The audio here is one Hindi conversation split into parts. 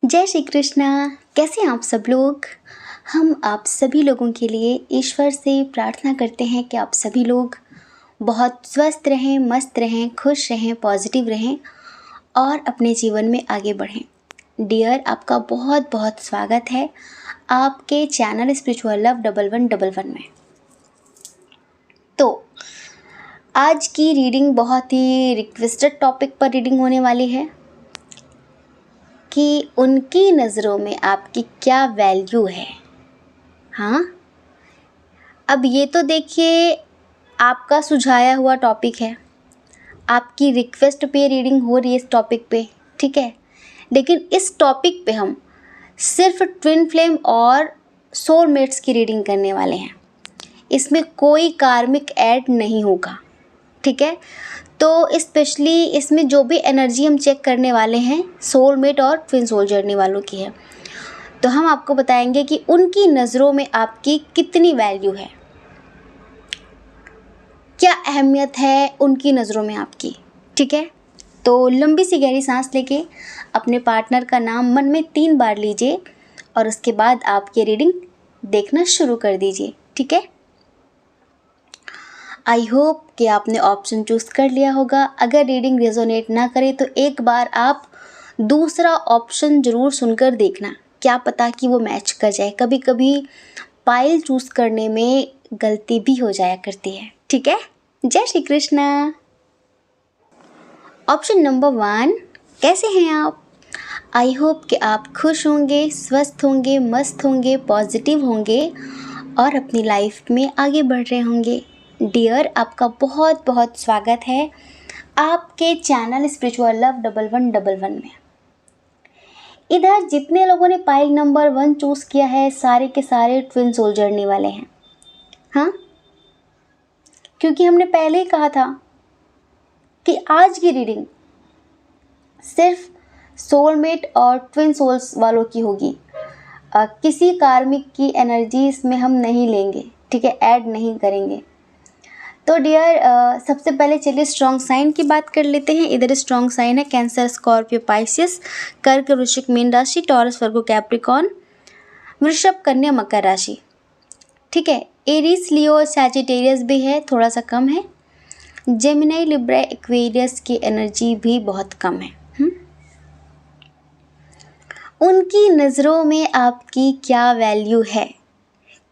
जय श्री कृष्णा। कैसे हैं आप सब लोग। हम आप सभी लोगों के लिए ईश्वर से प्रार्थना करते हैं कि आप सभी लोग बहुत स्वस्थ रहें, मस्त रहें, खुश रहें, पॉजिटिव रहें और अपने जीवन में आगे बढ़ें। डियर, आपका बहुत बहुत स्वागत है आपके चैनल स्पिरिचुअल लव 1111 में। तो आज की रीडिंग बहुत ही रिक्वेस्टेड टॉपिक पर रीडिंग होने वाली है कि उनकी नज़रों में आपकी क्या वैल्यू है। हाँ, अब ये तो देखिए आपका सुझाया हुआ टॉपिक है, आपकी रिक्वेस्ट पे रीडिंग हो रही है इस टॉपिक पे, ठीक है। लेकिन इस टॉपिक पे हम सिर्फ ट्विन फ्लेम और सोलमेट्स की रीडिंग करने वाले हैं। इसमें कोई कार्मिक ऐड नहीं होगा, ठीक है। तो स्पेशली इसमें जो भी एनर्जी हम चेक करने वाले हैं सोलमेट और ट्विन सोल जर्नी वालों की है। तो हम आपको बताएंगे कि उनकी नज़रों में आपकी कितनी वैल्यू है, क्या अहमियत है उनकी नज़रों में आपकी, ठीक है। तो लंबी सी गहरी सांस लेके अपने पार्टनर का नाम मन में 3 बार लीजिए और उसके बाद आपकी रीडिंग देखना शुरू कर दीजिए, ठीक है। आई होप कि आपने ऑप्शन चूज़ कर लिया होगा। अगर रीडिंग रेजोनेट ना करे तो एक बार आप दूसरा ऑप्शन ज़रूर सुनकर देखना, क्या पता कि वो मैच कर जाए। कभी कभी पाइल चूज़ करने में गलती भी हो जाया करती है, ठीक है। जय श्री कृष्णा। ऑप्शन नंबर 1, कैसे हैं आप। आई होप कि आप खुश होंगे, स्वस्थ होंगे, मस्त होंगे, पॉजिटिव होंगे और अपनी लाइफ में आगे बढ़ रहे होंगे। डियर, आपका बहुत बहुत स्वागत है आपके चैनल स्पिरिचुअल लव 1111 में। इधर जितने लोगों ने पाइल नंबर 1 चूज़ किया है सारे के सारे ट्विन सोल जर्नी वाले हैं। हाँ, क्योंकि हमने पहले ही कहा था कि आज की रीडिंग सिर्फ सोलमेट और ट्विन सोल्स वालों की होगी। किसी कार्मिक की एनर्जी इसमें हम नहीं लेंगे, ठीक है, ऐड नहीं करेंगे। तो डियर, सबसे पहले चलिए स्ट्रॉन्ग साइन की बात कर लेते हैं। इधर स्ट्रॉन्ग साइन है कैंसर, स्कॉर्पियो, पाइसिस, कर्क, वृश्चिक, मीन राशि, टॉरस, वर्गो, कैप्रिकॉर्न, वृषभ, कन्या, मकर राशि, ठीक है। एरीज, लियो, सैजिटेरियस भी है, थोड़ा सा कम है। जेमिनी, लिब्रा, एक्वेरियस की एनर्जी भी बहुत कम है। उनकी नज़रों में आपकी क्या वैल्यू है,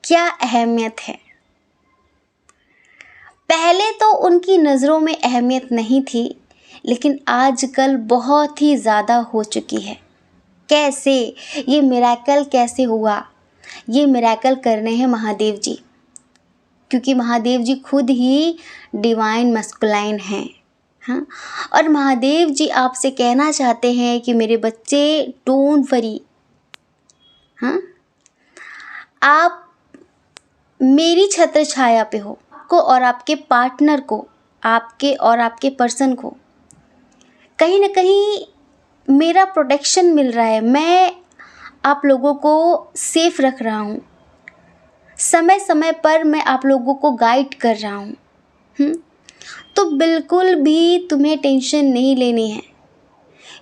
क्या अहमियत है। पहले तो उनकी नज़रों में अहमियत नहीं थी, लेकिन आजकल बहुत ही ज़्यादा हो चुकी है। कैसे, ये मिरेकल कैसे हुआ। ये मिरेकल करने हैं महादेव जी, क्योंकि महादेव जी खुद ही डिवाइन मस्कुलाइन हैं। हाँ, और महादेव जी आपसे कहना चाहते हैं कि मेरे बच्चे, डोंट वरी। हाँ, आप मेरी छत्र छाया पे हो। आपको और आपके पार्टनर को, आपके और आपके पर्सन को कहीं ना कहीं मेरा प्रोटेक्शन मिल रहा है। मैं आप लोगों को सेफ रख रहा हूँ, समय समय पर मैं आप लोगों को गाइड कर रहा हूँ। तो बिल्कुल भी तुम्हें टेंशन नहीं लेनी है।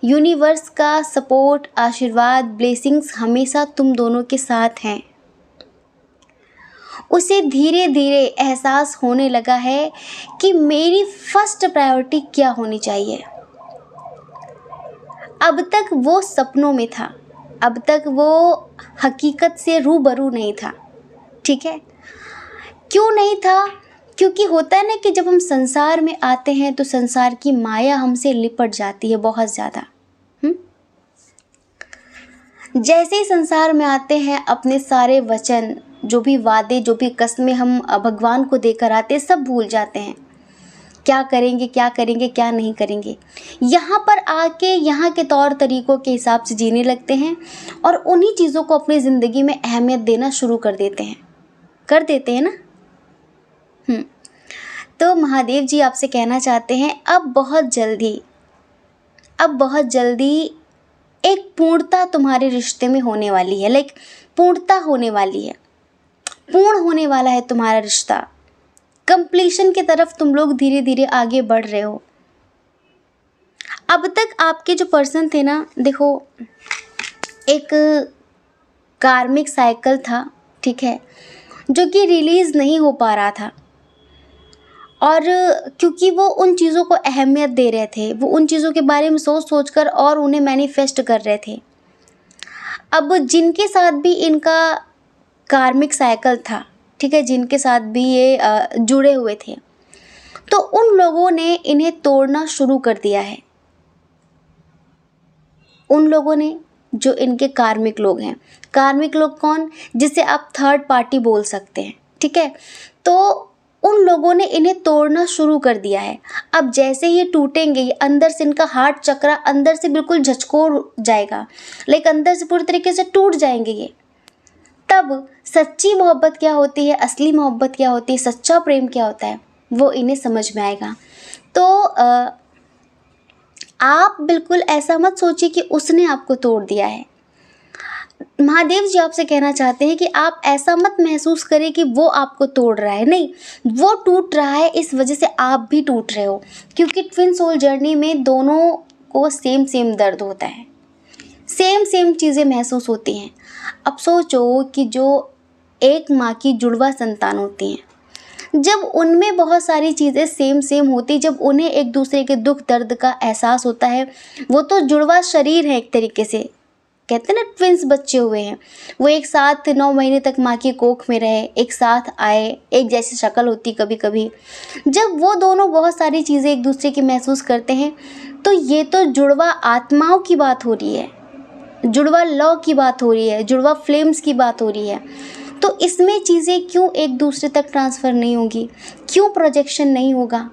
यूनिवर्स का सपोर्ट, आशीर्वाद, ब्लेसिंग्स हमेशा तुम दोनों के साथ हैं। उसे धीरे धीरे एहसास होने लगा है कि मेरी फर्स्ट प्रायोरिटी क्या होनी चाहिए। अब तक वो सपनों में था, अब तक वो हकीकत से रूबरू नहीं था, ठीक है। क्यों नहीं था? क्योंकि होता है ना कि जब हम संसार में आते हैं तो संसार की माया हमसे लिपट जाती है बहुत ज़्यादा। जैसे ही संसार में आते हैं अपने सारे वचन, जो भी वादे, जो भी कस्में हम भगवान को देकर आते हैं, सब भूल जाते हैं। क्या करेंगे, क्या करेंगे, क्या नहीं करेंगे। यहाँ पर आके यहाँ के तौर तरीक़ों के हिसाब से जीने लगते हैं और उन्हीं चीज़ों को अपनी ज़िंदगी में अहमियत देना शुरू कर देते हैं ना। तो महादेव जी आपसे कहना चाहते हैं अब बहुत जल्दी एक पूर्णता तुम्हारे रिश्ते में होने वाली है। लाइक पूर्णता होने वाली है, पूर्ण होने वाला है तुम्हारा रिश्ता। कंप्लीशन की तरफ तुम लोग धीरे धीरे आगे बढ़ रहे हो। अब तक आपके जो पर्सन थे ना, देखो एक कार्मिक साइकिल था, ठीक है, जो कि रिलीज़ नहीं हो पा रहा था। और क्योंकि वो उन चीज़ों को अहमियत दे रहे थे, वो उन चीज़ों के बारे में सोच सोच कर और उन्हें मैनिफेस्ट कर रहे थे। अब जिनके साथ भी इनका कार्मिक साइकिल था, ठीक है, जिनके साथ भी ये जुड़े हुए थे, तो उन लोगों ने इन्हें तोड़ना शुरू कर दिया है। उन लोगों ने, जो इनके कार्मिक लोग हैं। कार्मिक लोग कौन? जिसे आप थर्ड पार्टी बोल सकते हैं, ठीक है। तो उन लोगों ने इन्हें तोड़ना शुरू कर दिया है। अब जैसे ये टूटेंगे, ये अंदर से इनका हार्ट चक्रा अंदर से बिल्कुल झचकोर जाएगा, लाइक अंदर से पूरी तरीके से टूट जाएंगे ये। तब सच्ची मोहब्बत क्या होती है, असली मोहब्बत क्या होती है, सच्चा प्रेम क्या होता है, वो इन्हें समझ में आएगा। तो आप बिल्कुल ऐसा मत सोचिए कि उसने आपको तोड़ दिया है। महादेव जी आपसे कहना चाहते हैं कि आप ऐसा मत महसूस करें कि वो आपको तोड़ रहा है। नहीं, वो टूट रहा है, इस वजह से आप भी टूट रहे हो, क्योंकि ट्विन सोल जर्नी में दोनों को सेम सेम दर्द होता है, सेम सेम चीज़ें महसूस होती हैं। अब सोचो कि जो एक माँ की जुड़वा संतान होती हैं, जब उनमें बहुत सारी चीज़ें सेम सेम होती, जब उन्हें एक दूसरे के दुख दर्द का एहसास होता है, वो तो जुड़वा शरीर है एक तरीके से, कहते हैं ना ट्विंस बच्चे हुए हैं, वो एक साथ 9 महीने तक माँ की कोख में रहे, एक साथ आए, एक जैसी शक्ल होती कभी कभी। जब वो दोनों बहुत सारी चीज़ें एक दूसरे की महसूस करते हैं, तो ये तो जुड़वा आत्माओं की बात हो रही है, जुड़वा लौ की बात हो रही है, जुड़वा फ्लेम्स की बात हो रही है। तो इसमें चीज़ें क्यों एक दूसरे तक ट्रांसफ़र नहीं होगी, क्यों प्रोजेक्शन नहीं होगा?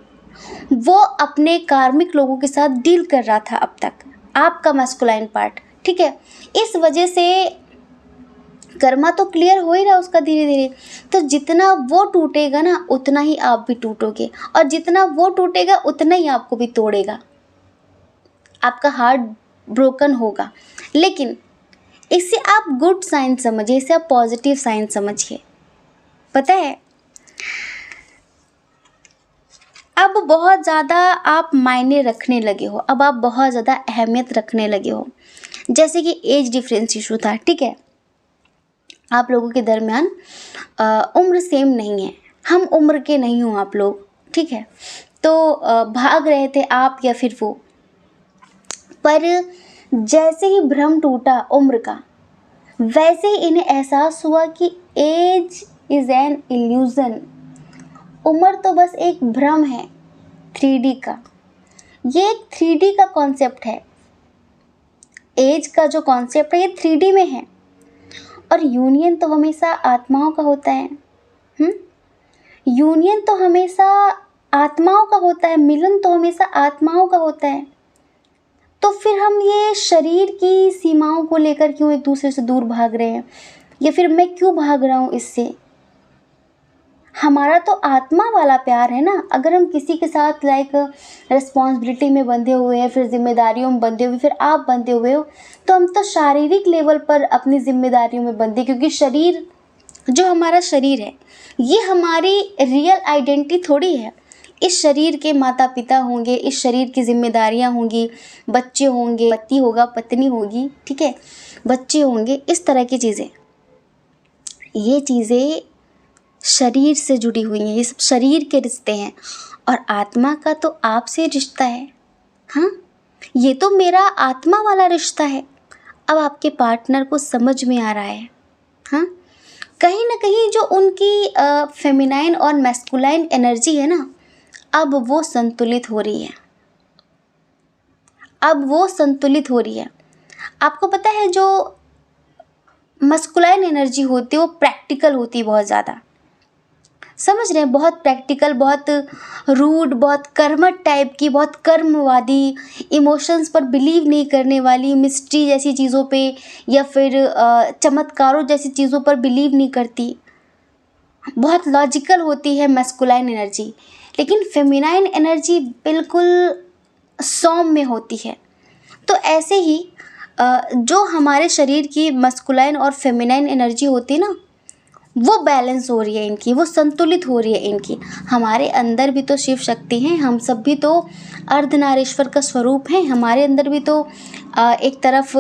वो अपने कार्मिक लोगों के साथ डील कर रहा था अब तक, आपका मैस्कुलाइन पार्ट, ठीक है। इस वजह से कर्मा तो क्लियर हो ही रहा उसका धीरे धीरे। तो जितना वो टूटेगा ना, उतना ही आप भी टूटोगे, और जितना वो टूटेगा उतना ही आपको भी तोड़ेगा, आपका हार्ट ब्रोकन होगा। लेकिन इसे आप गुड साइन समझिए, इसे आप पॉजिटिव साइन समझिए। पता है, अब बहुत ज़्यादा आप मायने रखने लगे हो, अब आप बहुत ज़्यादा अहमियत रखने लगे हो। जैसे कि एज डिफरेंस इशू था, ठीक है, आप लोगों के दरमियान उम्र सेम नहीं है, हम उम्र के नहीं हो आप लोग, ठीक है। तो भाग रहे थे आप या फिर वो, पर जैसे ही भ्रम टूटा उम्र का, वैसे ही इन्हें एहसास हुआ कि एज इज़ एन इल्यूज़न, उम्र तो बस एक भ्रम है 3D का। ये एक 3D का कॉन्सेप्ट है, एज का जो कॉन्सेप्ट है ये 3D में है, और यूनियन तो हमेशा आत्माओं का होता है। यूनियन तो हमेशा आत्माओं का होता है, मिलन तो हमेशा आत्माओं का होता है। तो फिर हम ये शरीर की सीमाओं को लेकर क्यों एक दूसरे से दूर भाग रहे हैं, या फिर मैं क्यों भाग रहा हूँ इससे? हमारा तो आत्मा वाला प्यार है ना। अगर हम किसी के साथ लाइक रिस्पॉन्सिबिलिटी में बंधे हुए हैं, फिर जिम्मेदारियों में बंधे हुए, फिर आप बंधे हुए हो, तो हम तो शारीरिक लेवल पर अपनी जिम्मेदारियों में बंधे, क्योंकि शरीर, जो हमारा शरीर है, ये हमारी रियल आइडेंटिटी थोड़ी है। इस शरीर के माता पिता होंगे, इस शरीर की जिम्मेदारियां होंगी, बच्चे होंगे, पति होगा, पत्नी होगी, ठीक है, बच्चे होंगे, इस तरह की चीज़ें, ये चीज़ें शरीर से जुड़ी हुई हैं, ये सब शरीर के रिश्ते हैं। और आत्मा का तो आपसे रिश्ता है। हाँ, ये तो मेरा आत्मा वाला रिश्ता है। अब आपके पार्टनर को समझ में आ रहा है, हाँ, कहीं ना कहीं जो उनकी फेमिनाइन और मैस्कुलाइन एनर्जी है ना, अब वो संतुलित हो रही है, अब वो संतुलित हो रही है। आपको पता है, जो मस्कुलाइन एनर्जी होती है वो प्रैक्टिकल होती है बहुत ज़्यादा, समझ रहे हैं, बहुत प्रैक्टिकल, बहुत रूड, बहुत कर्मठ टाइप की, बहुत कर्मवादी, इमोशंस पर बिलीव नहीं करने वाली, मिस्ट्री जैसी चीज़ों पे या फिर चमत्कारों जैसी चीज़ों पर बिलीव नहीं करती, बहुत लॉजिकल होती है मैस्कुलाइन एनर्जी। लेकिन फेमिनाइन एनर्जी बिल्कुल सौम्य होती है। तो ऐसे ही जो हमारे शरीर की मस्कुलाइन और फेमिनाइन एनर्जी होती है ना, वो बैलेंस हो रही है इनकी, वो संतुलित हो रही है इनकी। हमारे अंदर भी तो शिव शक्ति हैं, हम सब भी तो अर्धनारीश्वर का स्वरूप हैं। हमारे अंदर भी तो एक तरफ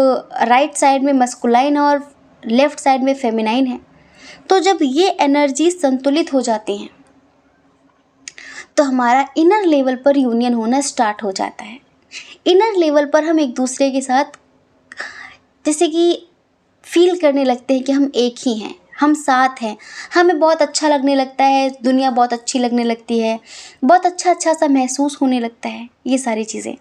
राइट साइड में मस्कुलाइन और लेफ्ट साइड में फेमिनाइन है। तो जब ये एनर्जी संतुलित हो जाती हैं तो हमारा इनर लेवल पर यूनियन होना स्टार्ट हो जाता है। इनर लेवल पर हम एक दूसरे के साथ जैसे कि फील करने लगते हैं कि हम एक ही हैं, हम साथ हैं। हमें बहुत अच्छा लगने लगता है, दुनिया बहुत अच्छी लगने लगती है, बहुत अच्छा अच्छा सा महसूस होने लगता है। ये सारी चीज़ें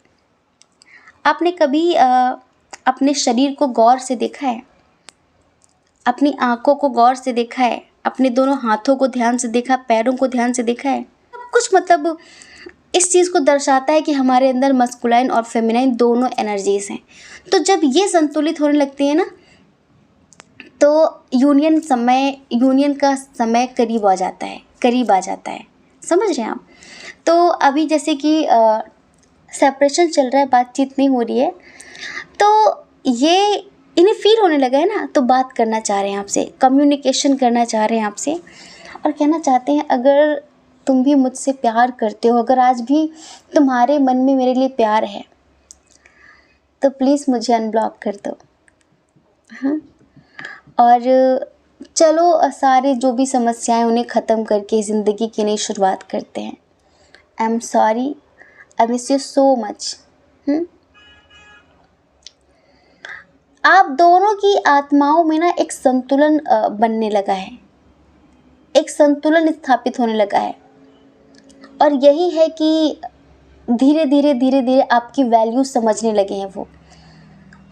आपने कभी अपने शरीर को गौर से देखा है? अपनी आँखों को गौर से देखा है? अपने दोनों हाथों को ध्यान से देखा, पैरों को ध्यान से देखा है? कुछ मतलब इस चीज़ को दर्शाता है कि हमारे अंदर मस्कुलाइन और फेमिनाइन दोनों एनर्जीज़ हैं। तो जब ये संतुलित होने लगती है ना, तो यूनियन का समय करीब आ जाता है। समझ रहे हैं आप? तो अभी जैसे कि सेपरेशन चल रहा है, बातचीत नहीं हो रही है, तो ये इन्हें फील होने लगा है ना, तो बात करना चाह रहे हैं आपसे, कम्युनिकेशन करना चाह रहे हैं आपसे और कहना चाहते हैं अगर तुम भी मुझसे प्यार करते हो, अगर आज भी तुम्हारे मन में मेरे लिए प्यार है तो प्लीज़ मुझे अनब्लॉक कर दो। हाँ, और चलो सारे जो भी समस्याएं उन्हें ख़त्म करके ज़िंदगी की नई शुरुआत करते हैं। I am sorry, I miss you so much. आप दोनों की आत्माओं में ना एक संतुलन बनने लगा है, एक संतुलन स्थापित होने लगा है। और यही है कि धीरे धीरे आपकी वैल्यू समझने लगे हैं वो।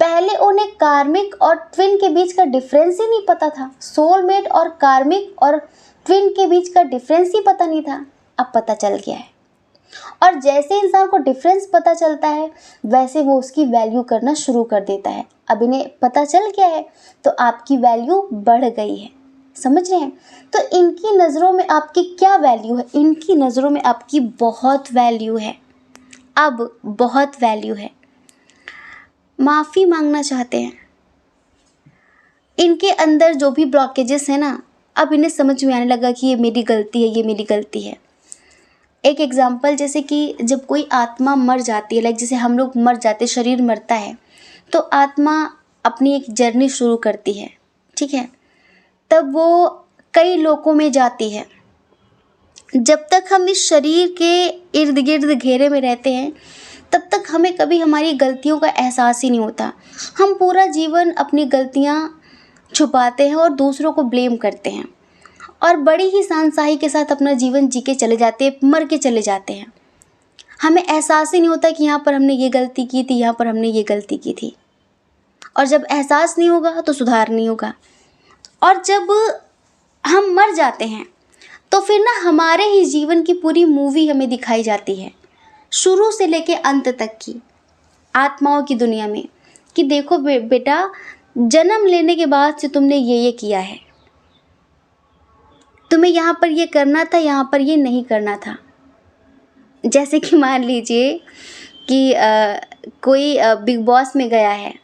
पहले उन्हें कार्मिक और ट्विन के बीच का डिफरेंस ही नहीं पता था। सोलमेट और कार्मिक और ट्विन के बीच का डिफरेंस ही पता नहीं था, अब पता चल गया है। और जैसे इंसान को डिफरेंस पता चलता है वैसे वो उसकी वैल्यू करना शुरू कर देता है। अब इन्हें पता चल गया है तो आपकी वैल्यू बढ़ गई है। समझ रहे हैं? तो इनकी नज़रों में आपकी क्या वैल्यू है? इनकी नज़रों में आपकी बहुत वैल्यू है, अब बहुत वैल्यू है। माफ़ी मांगना चाहते हैं। इनके अंदर जो भी ब्लॉकेजेस हैं ना, अब इन्हें समझ में आने लगा कि ये मेरी गलती है, ये मेरी गलती है। एक एग्जांपल, जैसे कि जब कोई आत्मा मर जाती है, लाइक जैसे हम लोग मर जाते, शरीर मरता है तो आत्मा अपनी एक जर्नी शुरू करती है, ठीक है? तब वो कई लोकों में जाती है। जब तक हम इस शरीर के इर्द गिर्द घेरे में रहते हैं तब तक हमें कभी हमारी गलतियों का एहसास ही नहीं होता। हम पूरा जीवन अपनी गलतियाँ छुपाते हैं और दूसरों को ब्लेम करते हैं और बड़ी ही शानशाही के साथ अपना जीवन जी के चले जाते हैं, मर के चले जाते हैं। हमें एहसास ही नहीं होता कि यहाँ पर हमने ये गलती की थी, यहाँ पर हमने ये गलती की थी। और जब एहसास नहीं होगा तो सुधार नहीं होगा। और जब हम मर जाते हैं तो फिर ना हमारे ही जीवन की पूरी मूवी हमें दिखाई जाती है, शुरू से लेके अंत तक की, आत्माओं की दुनिया में, कि देखो बेटा, जन्म लेने के बाद से तुमने ये किया है, तुम्हें यहाँ पर ये करना था, यहाँ पर ये नहीं करना था। जैसे कि मान लीजिए कि कोई बिग बॉस में गया है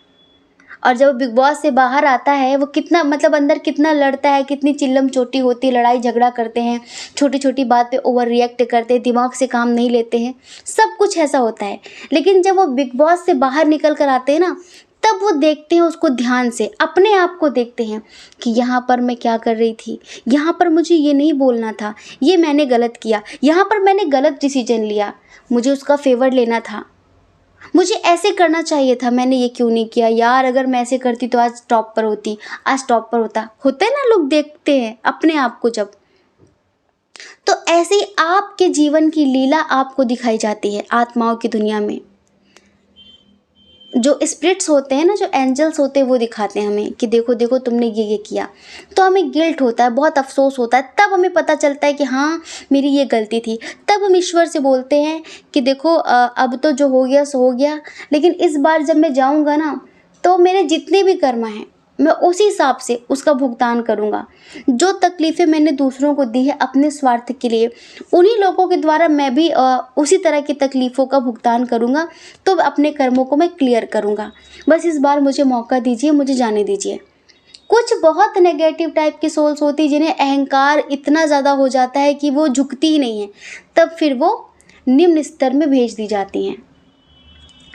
और जब बिग बॉस से बाहर आता है वो कितना मतलब अंदर कितना लड़ता है, कितनी चिल्लम चोटी होती है, लड़ाई झगड़ा करते हैं, छोटी छोटी बात पे ओवर रिएक्ट करते हैं, दिमाग से काम नहीं लेते हैं, सब कुछ ऐसा होता है। लेकिन जब वो बिग बॉस से बाहर निकल कर आते हैं ना, तब वो देखते हैं उसको ध्यान से, अपने आप को देखते हैं कि यहाँ पर मैं क्या कर रही थी, यहाँ पर मुझे ये नहीं बोलना था, ये मैंने गलत किया, यहाँ पर मैंने गलत डिसीजन लिया, मुझे उसका फेवर लेना था, मुझे ऐसे करना चाहिए था, मैंने ये क्यों नहीं किया यार, अगर मैं ऐसे करती तो आज टॉप पर होती, आज टॉप पर होता। होते हैं ना, लोग देखते हैं अपने आप को जब। तो ऐसे ही आपके जीवन की लीला आपको दिखाई जाती है आत्माओं की दुनिया में। जो स्पिरिट्स होते हैं ना, जो एंजल्स होते हैं, वो दिखाते हैं हमें कि देखो देखो तुमने ये किया। तो हमें गिल्ट होता है, बहुत अफसोस होता है, तब हमें पता चलता है कि हाँ मेरी ये गलती थी। तब हम ईश्वर से बोलते हैं कि देखो अब तो जो हो गया सो हो गया, लेकिन इस बार जब मैं जाऊँगा ना तो मेरे जितने भी कर्म हैं मैं उसी हिसाब से उसका भुगतान करूँगा। जो तकलीफ़ें मैंने दूसरों को दी है अपने स्वार्थ के लिए, उन्हीं लोगों के द्वारा मैं भी उसी तरह की तकलीफ़ों का भुगतान करूँगा। तो अपने कर्मों को मैं क्लियर करूँगा। बस इस बार मुझे मौका दीजिए, मुझे जाने दीजिए। कुछ बहुत नेगेटिव टाइप की सोल्स होती है जिन्हें अहंकार इतना ज़्यादा हो जाता है कि वो झुकती ही नहीं है, तब फिर वो निम्न स्तर में भेज दी जाती हैं।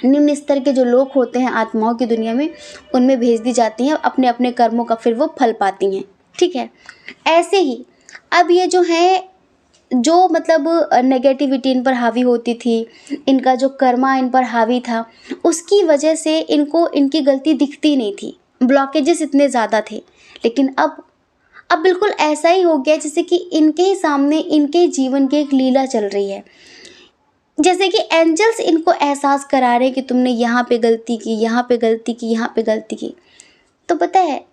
निम्न स्तर के जो लोग होते हैं आत्माओं की दुनिया में, उनमें भेज दी जाती हैं, अपने अपने कर्मों का फिर वो फल पाती हैं। ठीक है, ऐसे ही अब ये जो है, जो मतलब नेगेटिविटी इन पर हावी होती थी, इनका जो कर्मा इन पर हावी था, उसकी वजह से इनको इनकी गलती दिखती नहीं थी, ब्लॉकेजेस इतने ज़्यादा थे। लेकिन अब बिल्कुल ऐसा ही हो गया जैसे कि इनके ही सामने इनके जीवन की एक लीला चल रही है। जैसे कि एंजल्स इनको एहसास करा रहे हैं कि तुमने यहाँ पे गलती की, यहाँ पे गलती की, यहाँ पे गलती की। तो पता है,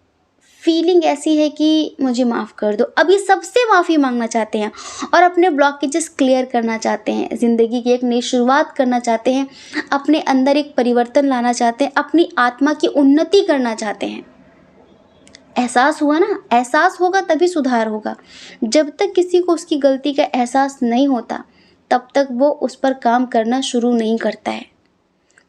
फीलिंग ऐसी है कि मुझे माफ़ कर दो। अब ये सबसे माफ़ी मांगना चाहते हैं और अपने ब्लॉकेजेस क्लियर करना चाहते हैं, ज़िंदगी की एक नई शुरुआत करना चाहते हैं, अपने अंदर एक परिवर्तन लाना चाहते हैं, अपनी आत्मा की उन्नति करना चाहते हैं। एहसास हुआ ना, एहसास होगा तभी सुधार होगा। जब तक किसी को उसकी गलती का एहसास नहीं होता, तब तक वो उस पर काम करना शुरू नहीं करता है।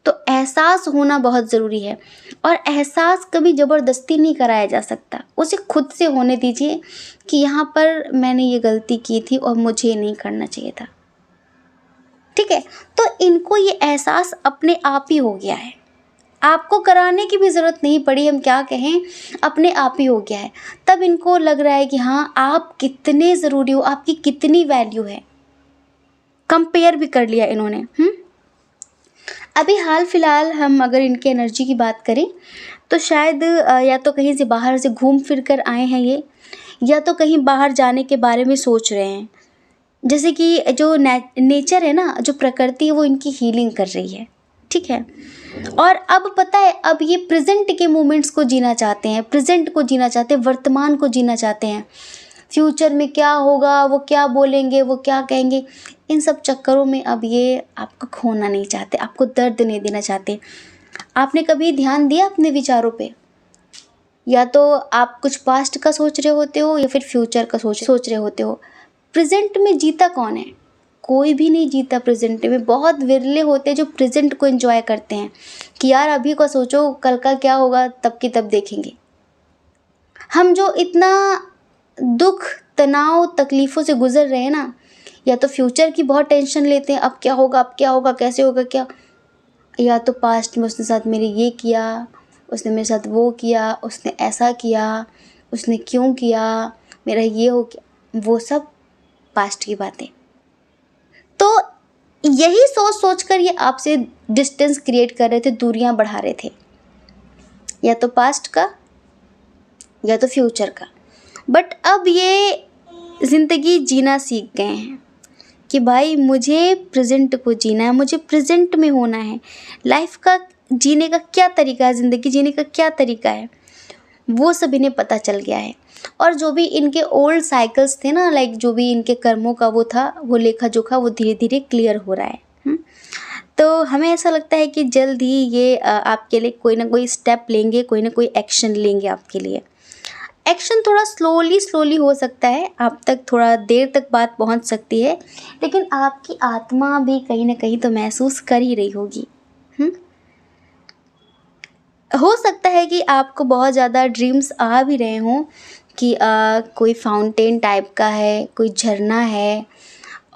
तो एहसास होना बहुत ज़रूरी है, और एहसास कभी ज़बरदस्ती नहीं कराया जा सकता। उसे खुद से होने दीजिए कि यहाँ पर मैंने ये गलती की थी और मुझे नहीं करना चाहिए था। ठीक है, तो इनको ये एहसास अपने आप ही हो गया है, आपको कराने की भी ज़रूरत नहीं पड़ी, हम क्या कहें, अपने आप ही हो गया है। तब इनको लग रहा है कि हाँ, आप कितने ज़रूरी हो, आपकी कितनी वैल्यू है। कंपेयर भी कर लिया इन्होंने। अभी हाल फिलहाल हम अगर इनकी एनर्जी की बात करें तो शायद या तो कहीं से बाहर से घूम फिर कर आए हैं ये, या तो कहीं बाहर जाने के बारे में सोच रहे हैं। जैसे कि जो नेचर है ना, जो प्रकृति है, वो इनकी हीलिंग कर रही है। ठीक है, और अब पता है, अब ये प्रेजेंट के मोमेंट्स को जीना चाहते हैं, प्रेजेंट को जीना चाहते हैं, वर्तमान को जीना चाहते हैं। फ्यूचर में क्या होगा, वो क्या बोलेंगे, वो क्या कहेंगे, इन सब चक्करों में अब ये आपको खोना नहीं चाहते, आपको दर्द नहीं देना चाहते। आपने कभी ध्यान दिया अपने विचारों पे? या तो आप कुछ पास्ट का सोच रहे होते हो या फिर फ्यूचर का सोच रहे होते हो। प्रेजेंट में जीता कौन है? कोई भी नहीं जीता प्रेजेंट में। बहुत विरले होते हैं जो प्रेजेंट को एंजॉय करते हैं कि यार अभी का सोचो, कल का क्या होगा तब की तब देखेंगे। हम जो इतना दुख, तनाव, तकलीफ़ों से गुजर रहे हैं ना, या तो फ्यूचर की बहुत टेंशन लेते हैं, अब क्या होगा, अब क्या होगा, कैसे होगा क्या, या तो पास्ट में उसने साथ मेरे ये किया, उसने मेरे साथ वो किया, उसने ऐसा किया, उसने क्यों किया, मेरा ये हो गया, वो सब पास्ट की बातें। तो यही सोच सोच कर ये आपसे डिस्टेंस क्रिएट कर रहे थे, दूरियां बढ़ा रहे थे, या तो पास्ट का या तो फ्यूचर का। बट अब ये ज़िंदगी जीना सीख गए हैं कि भाई मुझे प्रेजेंट को जीना है, मुझे प्रेजेंट में होना है। लाइफ का जीने का क्या तरीका है, ज़िंदगी जीने का क्या तरीका है, वो सब इन्हें पता चल गया है। और जो भी इनके ओल्ड साइकिल्स थे ना, लाइक जो भी इनके कर्मों का वो था, वो लेखा जोखा, वो धीरे धीरे क्लियर हो रहा है। तो हमें ऐसा लगता है कि जल्द ही ये आपके लिए कोई ना कोई स्टेप लेंगे, कोई ना कोई एक्शन लेंगे आपके लिए। एक्शन थोड़ा स्लोली हो सकता है, आप तक थोड़ा देर तक बात पहुंच सकती है, लेकिन आपकी आत्मा भी कहीं ना कहीं तो महसूस कर ही रही होगी। हो सकता है कि आपको बहुत ज़्यादा ड्रीम्स आ भी रहे हों कि कोई फाउंटेन टाइप का है, कोई झरना है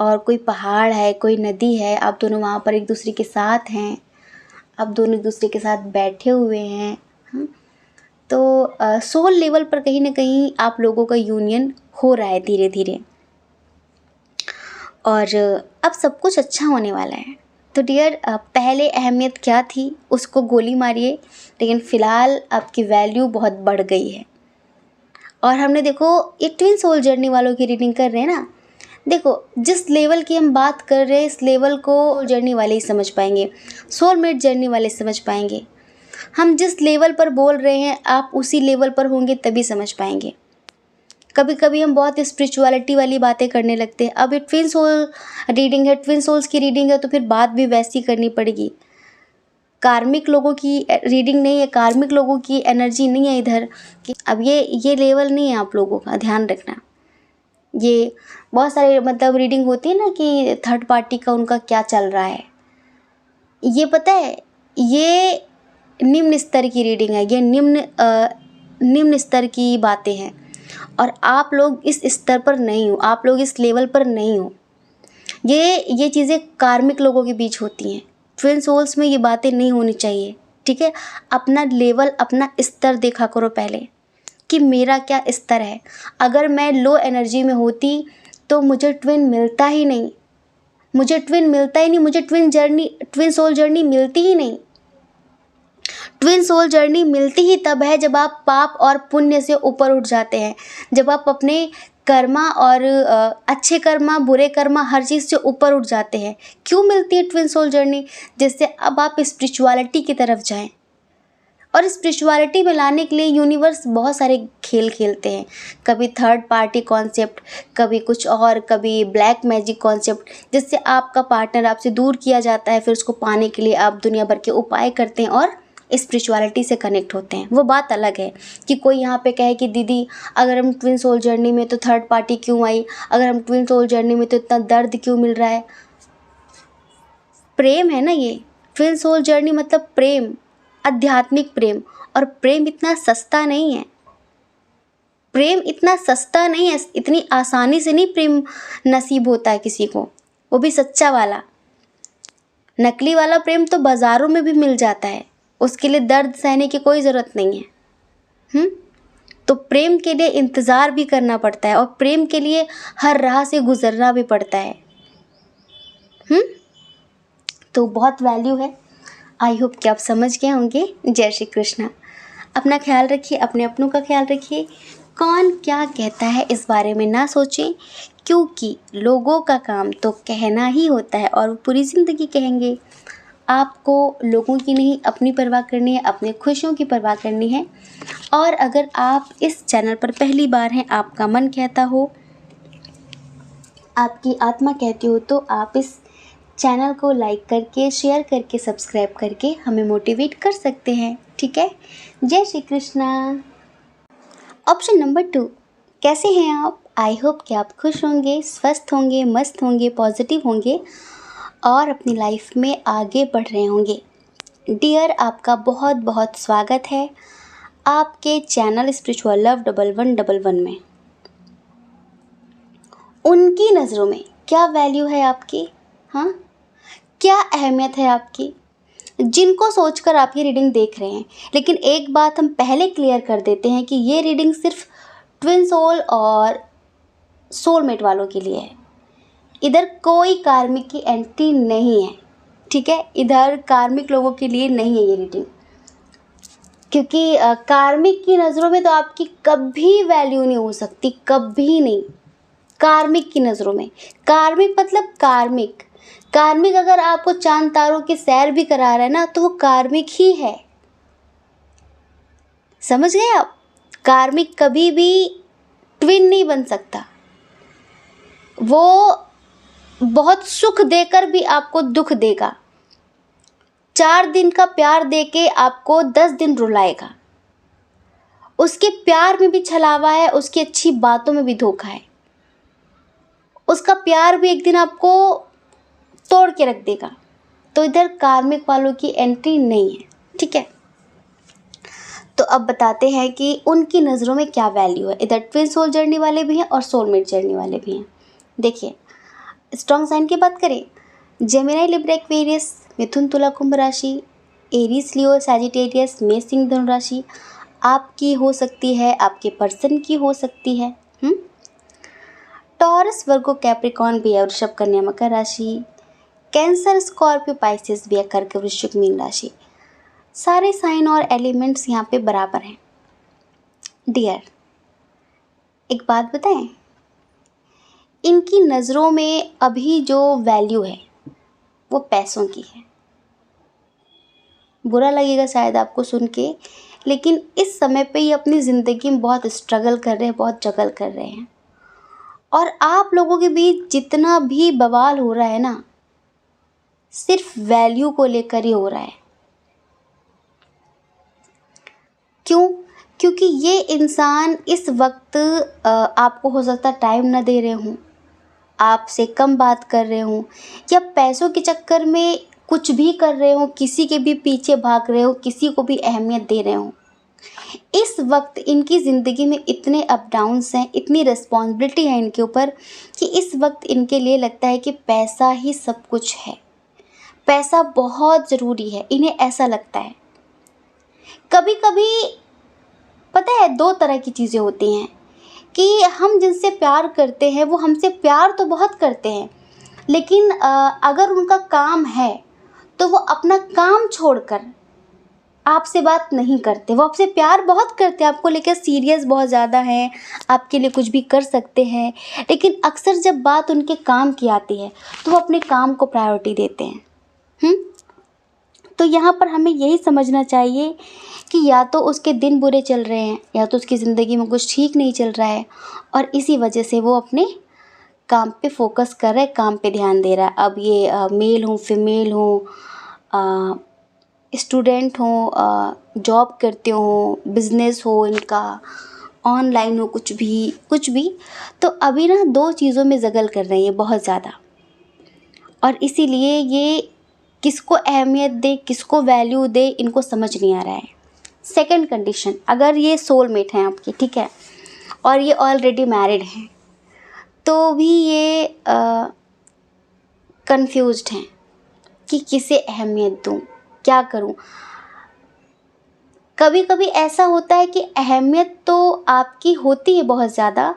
और कोई पहाड़ है, कोई नदी है, आप दोनों वहाँ पर एक दूसरे के साथ हैं, आप दोनों एक दूसरे के साथ बैठे हुए हैं। तो सोल लेवल पर कहीं ना कहीं आप लोगों का यूनियन हो रहा है धीरे धीरे, और अब सब कुछ अच्छा होने वाला है। तो डियर, पहले अहमियत क्या थी उसको गोली मारिए, लेकिन फ़िलहाल आपकी वैल्यू बहुत बढ़ गई है। और हमने देखो, ये ट्विन सोल जर्नी वालों की रीडिंग कर रहे हैं ना, देखो जिस लेवल की हम बात कर रहे हैं, इस लेवल को जर्नी वाले ही समझ पाएंगे, सोलमेट जर्नी वाले समझ पाएंगे। हम जिस लेवल पर बोल रहे हैं, आप उसी लेवल पर होंगे तभी समझ पाएंगे। कभी कभी हम बहुत स्पिरिचुअलिटी वाली बातें करने लगते हैं। अब ये ट्विन सोल रीडिंग है, ट्विन सोल्स की रीडिंग है, तो फिर बात भी वैसी करनी पड़ेगी। कार्मिक लोगों की रीडिंग नहीं है, कार्मिक लोगों की एनर्जी नहीं है इधर कि अब ये लेवल नहीं है आप लोगों का, ध्यान रखना। ये बहुत सारे मतलब रीडिंग होती है ना कि थर्ड पार्टी का उनका क्या चल रहा है, ये पता है, ये निम्न स्तर की रीडिंग है, ये निम्न निम्न स्तर की बातें हैं और आप लोग इस स्तर पर नहीं हो, आप लोग इस लेवल पर नहीं हो। ये चीज़ें कार्मिक लोगों के बीच होती हैं। ट्विन सोल्स में ये बातें नहीं होनी चाहिए, ठीक है। अपना लेवल, अपना स्तर देखा करो पहले कि मेरा क्या स्तर है। अगर मैं लो एनर्जी में होती तो मुझे ट्विन मिलता ही नहीं, मुझे ट्विन सोल जर्नी मिलती ही नहीं। ट्विन सोल जर्नी मिलती ही तब है जब आप पाप और पुण्य से ऊपर उठ जाते हैं, जब आप अपने कर्मा और अच्छे कर्मा बुरे कर्मा हर चीज़ से ऊपर उठ जाते हैं। क्यों मिलती है ट्विन सोल जर्नी? जिससे अब आप स्पिरिचुअलिटी की तरफ जाएं। और स्पिरिचुअलिटी में लाने के लिए यूनिवर्स बहुत सारे खेल खेलते हैं। कभी थर्ड पार्टी कॉन्सेप्ट, कभी कुछ और, कभी ब्लैक मैजिक कॉन्सेप्ट, जिससे आपका पार्टनर आपसे दूर किया जाता है। फिर उसको पाने के लिए आप दुनिया भर के उपाय करते हैं और स्पिरिचुअलिटी से कनेक्ट होते हैं। वो बात अलग है कि कोई यहाँ पे कहे कि दीदी अगर हम ट्विन सोल जर्नी में तो थर्ड पार्टी क्यों आई, अगर हम ट्विन सोल जर्नी में तो इतना दर्द क्यों मिल रहा है। प्रेम है ना ये, ट्विन सोल जर्नी मतलब प्रेम, आध्यात्मिक प्रेम। और प्रेम इतना सस्ता नहीं है, प्रेम इतना सस्ता नहीं है, इतनी आसानी से नहीं प्रेम नसीब होता है किसी को, वो भी सच्चा वाला। नकली वाला प्रेम तो बाज़ारों में भी मिल जाता है, उसके लिए दर्द सहने की कोई ज़रूरत नहीं है। तो प्रेम के लिए इंतज़ार भी करना पड़ता है और प्रेम के लिए हर राह से गुज़रना भी पड़ता है। तो बहुत वैल्यू है। आई होप कि आप समझ गए होंगे। जय श्री कृष्णा। अपना ख्याल रखिए, अपने अपनों का ख्याल रखिए। कौन क्या कहता है इस बारे में ना सोचें, क्योंकि लोगों का काम तो कहना ही होता है और वो पूरी ज़िंदगी कहेंगे। आपको लोगों की नहीं, अपनी परवाह करनी है, अपने खुशियों की परवाह करनी है। और अगर आप इस चैनल पर पहली बार हैं, आपका मन कहता हो, आपकी आत्मा कहती हो, तो आप इस चैनल को लाइक करके, शेयर करके, सब्सक्राइब करके हमें मोटिवेट कर सकते हैं, ठीक है। जय श्री कृष्णा। ऑप्शन नंबर 2, कैसे हैं आप? आई होप कि आप खुश होंगे, स्वस्थ होंगे, मस्त होंगे, पॉजिटिव होंगे और अपनी लाइफ में आगे बढ़ रहे होंगे। डियर, आपका बहुत बहुत स्वागत है आपके चैनल स्पिरिचुअल लव 1111 में। उनकी नज़रों में क्या वैल्यू है आपकी? हाँ, क्या अहमियत है आपकी, जिनको सोचकर आप ये रीडिंग देख रहे हैं। लेकिन एक बात हम पहले क्लियर कर देते हैं कि ये रीडिंग सिर्फ ट्विन सोल और सोलमेट वालों के लिए है। इधर कोई कार्मिक की एंट्री नहीं है, ठीक है। इधर कार्मिक लोगों के लिए नहीं है ये रीडिंग, क्योंकि कार्मिक की नज़रों में तो आपकी कभी वैल्यू नहीं हो सकती, कभी नहीं। कार्मिक की नज़रों में, कार्मिक मतलब कार्मिक, कार्मिक अगर आपको चांद तारों की सैर भी करा रहा है ना, तो वो कार्मिक ही है। समझ गए आप? कार्मिक कभी भी ट्विन नहीं बन सकता। वो बहुत सुख देकर भी आपको दुख देगा। 4 दिन का प्यार देके आपको 10 दिन रुलाएगा। उसके प्यार में भी छलावा है, उसकी अच्छी बातों में भी धोखा है। उसका प्यार भी एक दिन आपको तोड़ के रख देगा। तो इधर कार्मिक वालों की एंट्री नहीं है, ठीक है। तो अब बताते हैं कि उनकी नज़रों में क्या वैल्यू है। इधर ट्विन सोल जर्नी वाले भी हैं और सोलमेट जर्नी वाले भी हैं। देखिए, स्ट्रॉन्ग साइन की बात करें, जेमिनी, लिब्रा, एक्वेरियस, मिथुन, तुला, कुंभ राशि, एरीज, लियो, सैजिटेरियस, मेष, सिंह, धनु राशि आपकी हो सकती है, आपके पर्सन की हो सकती है। टॉरस, वर्गो, कैप्रिकॉर्न, बिया, वृषभ, कन्या, मकर राशि, कैंसर, स्कॉर्पियो, पाइसेस, बिया, कर्क, वृश्चिक, मीन राशि। सारे साइन और एलिमेंट्स यहाँ पे बराबर हैं। डियर, एक बात बताएं, इनकी नज़रों में अभी जो वैल्यू है वो पैसों की है। बुरा लगेगा शायद आपको सुन के, लेकिन इस समय पे ये अपनी ज़िंदगी में बहुत स्ट्रगल कर रहे हैं, बहुत जगल कर रहे हैं। और आप लोगों के बीच जितना भी बवाल हो रहा है ना, सिर्फ वैल्यू को लेकर ही हो रहा है। क्यों? क्योंकि ये इंसान इस वक्त आपको हो सकता है टाइम ना दे रहे हों, आपसे कम बात कर रहे हों, या पैसों के चक्कर में कुछ भी कर रहे हों, किसी के भी पीछे भाग रहे हो, किसी को भी अहमियत दे रहे हों। इस वक्त इनकी ज़िंदगी में इतने अप डाउन्स हैं, इतनी रिस्पॉन्सिबिलिटी है इनके ऊपर कि इस वक्त इनके लिए लगता है कि पैसा ही सब कुछ है, पैसा बहुत ज़रूरी है, इन्हें ऐसा लगता है। कभी कभी पता है 2 तरह की चीज़ें होती हैं कि हम जिनसे प्यार करते हैं वो हमसे प्यार तो बहुत करते हैं, लेकिन अगर उनका काम है तो वो अपना काम छोड़कर आपसे बात नहीं करते। वो आपसे प्यार बहुत करते हैं, आपको लेकर सीरियस बहुत ज़्यादा हैं, आपके लिए कुछ भी कर सकते हैं, लेकिन अक्सर जब बात उनके काम की आती है तो वो अपने काम को प्रायोरिटी देते हैं। तो यहाँ पर हमें यही समझना चाहिए कि या तो उसके दिन बुरे चल रहे हैं या तो उसकी ज़िंदगी में कुछ ठीक नहीं चल रहा है, और इसी वजह से वो अपने काम पे फोकस कर रहा है, काम पे ध्यान दे रहा है। अब ये मेल हो, फीमेल हो, स्टूडेंट हो, जॉब करते हो, बिजनेस हो इनका, ऑनलाइन हो, कुछ भी, तो अभी ना 2 चीज़ों में जगल कर रही है बहुत ज़्यादा, और इसीलिए ये किसको अहमियत दे, किसको वैल्यू दे, इनको समझ नहीं आ रहा है। सेकंड कंडीशन, अगर ये सोलमेट हैं आपकी, ठीक है, और ये ऑलरेडी मैरिड हैं, तो भी ये कंफ्यूज्ड हैं कि किसे अहमियत दूँ, क्या करूँ। कभी कभी ऐसा होता है कि अहमियत तो आपकी होती है बहुत ज़्यादा,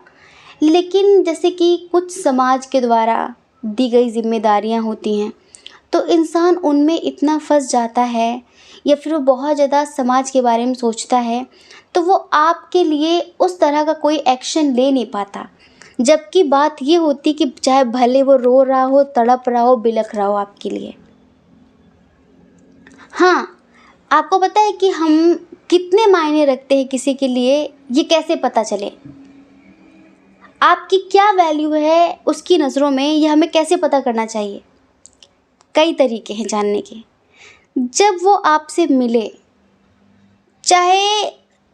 लेकिन जैसे कि कुछ समाज के द्वारा दी गई जिम्मेदारियां होती हैं, तो इंसान उनमें इतना फंस जाता है, या फिर वो बहुत ज़्यादा समाज के बारे में सोचता है, तो वो आपके लिए उस तरह का कोई एक्शन ले नहीं पाता। जबकि बात ये होती कि चाहे भले वो रो रहा हो, तड़प रहा हो, बिलख रहा हो आपके लिए। हाँ, आपको पता है कि हम कितने मायने रखते हैं किसी के लिए, ये कैसे पता चले? आपकी क्या वैल्यू है उसकी नज़रों में, ये हमें कैसे पता करना चाहिए? कई तरीके हैं जानने के। जब वो आपसे मिले, चाहे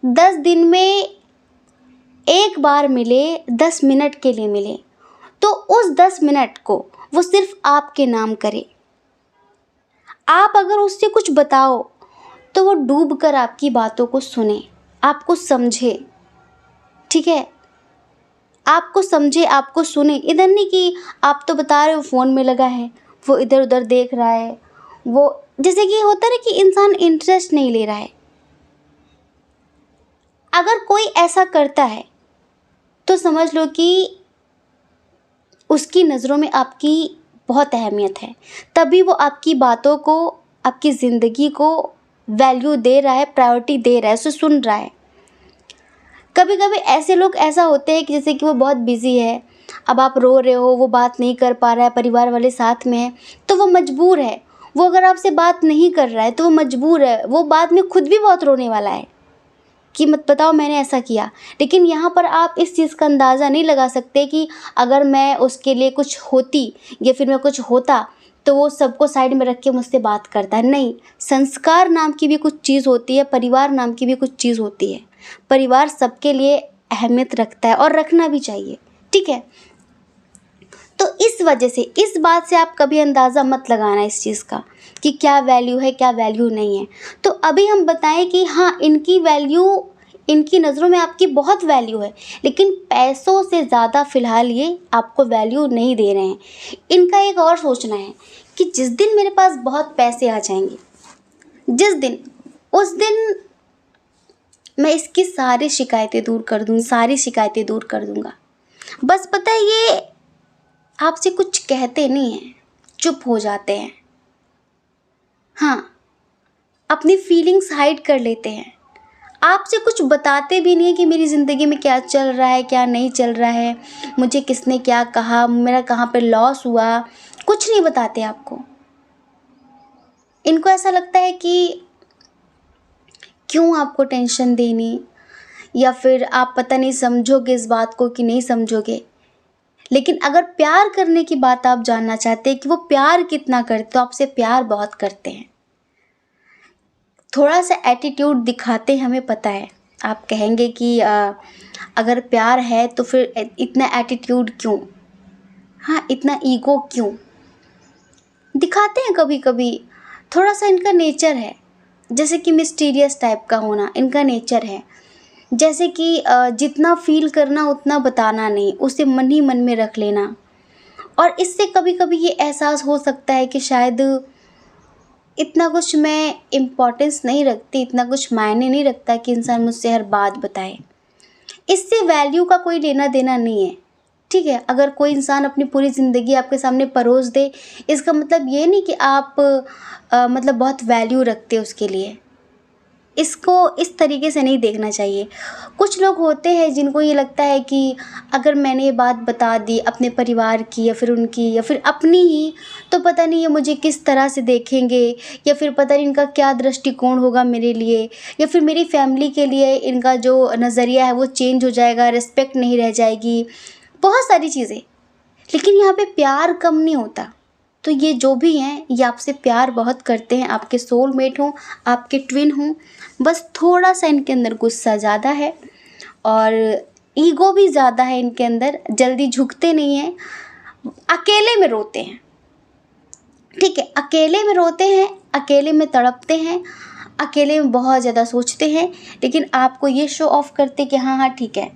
10 दिन में 1 बार मिले, 10 मिनट के लिए मिले, तो उस 10 मिनट को वो सिर्फ आपके नाम करे। आप अगर उससे कुछ बताओ तो वो डूब कर आपकी बातों को सुने, आपको समझे, ठीक है, आपको समझे, आपको सुने। इधर नहीं कि आप तो बता रहे हो फ़ोन में लगा है, वो इधर उधर देख रहा है, वो जैसे कि होता है ना कि इंसान इंटरेस्ट नहीं ले रहा है। अगर कोई ऐसा करता है तो समझ लो कि उसकी नज़रों में आपकी बहुत अहमियत है, तभी वो आपकी बातों को, आपकी ज़िंदगी को वैल्यू दे रहा है, प्रायोरिटी दे रहा है, उसे सुन रहा है। कभी कभी ऐसे लोग ऐसा होते हैं कि जैसे कि वो बहुत बिजी है, अब आप रो रहे हो, वो बात नहीं कर पा रहा है, परिवार वाले साथ में है, तो वो मजबूर है। वो अगर आपसे बात नहीं कर रहा है तो वो मजबूर है, वो बाद में खुद भी बहुत रोने वाला है कि मत बताओ मैंने ऐसा किया। लेकिन यहाँ पर आप इस चीज़ का अंदाज़ा नहीं लगा सकते कि अगर मैं उसके लिए कुछ होती या फिर मैं कुछ होता तो वो सबको साइड में रख के मुझसे बात करता है। नहीं, संस्कार नाम की भी कुछ चीज़ होती है, परिवार नाम की भी कुछ चीज़ होती है। परिवार सबके लिए अहमियत रखता है और रखना भी चाहिए, ठीक है। तो इस वजह से, इस बात से आप कभी अंदाज़ा मत लगाना इस चीज़ का कि क्या वैल्यू है, क्या वैल्यू नहीं है। तो अभी हम बताएं कि हाँ, इनकी वैल्यू, इनकी नज़रों में आपकी बहुत वैल्यू है, लेकिन पैसों से ज़्यादा फ़िलहाल ये आपको वैल्यू नहीं दे रहे हैं। इनका एक और सोचना है कि जिस दिन मेरे पास बहुत पैसे आ जाएंगे, जिस दिन, उस दिन मैं इसकी सारी शिकायतें दूर कर दूँगी, सारी शिकायतें दूर कर दूँगा। बस पता है ये आपसे कुछ कहते नहीं हैं, चुप हो जाते हैं। हाँ, अपनी फीलिंग्स हाइड कर लेते हैं, आपसे कुछ बताते भी नहीं है कि मेरी ज़िंदगी में क्या चल रहा है, क्या नहीं चल रहा है, मुझे किसने क्या कहा, मेरा कहाँ पे लॉस हुआ, कुछ नहीं बताते आपको। इनको ऐसा लगता है कि क्यों आपको टेंशन देनी, या फिर आप पता नहीं समझोगे इस बात को कि नहीं समझोगे। लेकिन अगर प्यार करने की बात आप जानना चाहते हैं कि वो प्यार कितना करते, तो आपसे प्यार बहुत करते हैं। थोड़ा सा एटीट्यूड दिखाते हैं, हमें पता है। आप कहेंगे कि अगर प्यार है तो फिर इतना एटीट्यूड क्यों, हाँ, इतना ईगो क्यों दिखाते हैं। कभी कभी थोड़ा सा इनका नेचर है, जैसे कि मिस्टीरियस टाइप का होना इनका नेचर है। जैसे कि जितना फील करना उतना बताना नहीं, उसे मन ही मन में रख लेना। और इससे कभी कभी ये एहसास हो सकता है कि शायद इतना कुछ मैं इम्पोर्टेंस नहीं रखती, इतना कुछ मायने नहीं रखता कि इंसान मुझसे हर बात बताए। इससे वैल्यू का कोई लेना देना नहीं है। ठीक है, अगर कोई इंसान अपनी पूरी ज़िंदगी आपके सामने परोस दे, इसका मतलब ये नहीं कि आप मतलब बहुत वैल्यू रखते हो उसके लिए। इसको इस तरीके से नहीं देखना चाहिए। कुछ लोग होते हैं जिनको ये लगता है कि अगर मैंने ये बात बता दी अपने परिवार की या फिर उनकी या फिर अपनी ही, तो पता नहीं ये मुझे किस तरह से देखेंगे, या फिर पता नहीं इनका क्या दृष्टिकोण होगा मेरे लिए, या फिर मेरी फैमिली के लिए इनका जो नज़रिया है वो चेंज हो जाएगा, रिस्पेक्ट नहीं रह जाएगी, बहुत सारी चीज़ें। लेकिन यहाँ पे प्यार कम नहीं होता। तो ये जो भी हैं ये आपसे प्यार बहुत करते हैं, आपके सोलमेट हों, आपके ट्विन हों, बस थोड़ा सा इनके अंदर गुस्सा ज़्यादा है और ईगो भी ज़्यादा है इनके अंदर, जल्दी झुकते नहीं हैं, अकेले में रोते हैं। ठीक है, अकेले में रोते हैं, अकेले में तड़पते हैं, अकेले में बहुत ज़्यादा सोचते हैं, लेकिन आपको ये शो ऑफ करते कि हाँ हाँ ठीक है,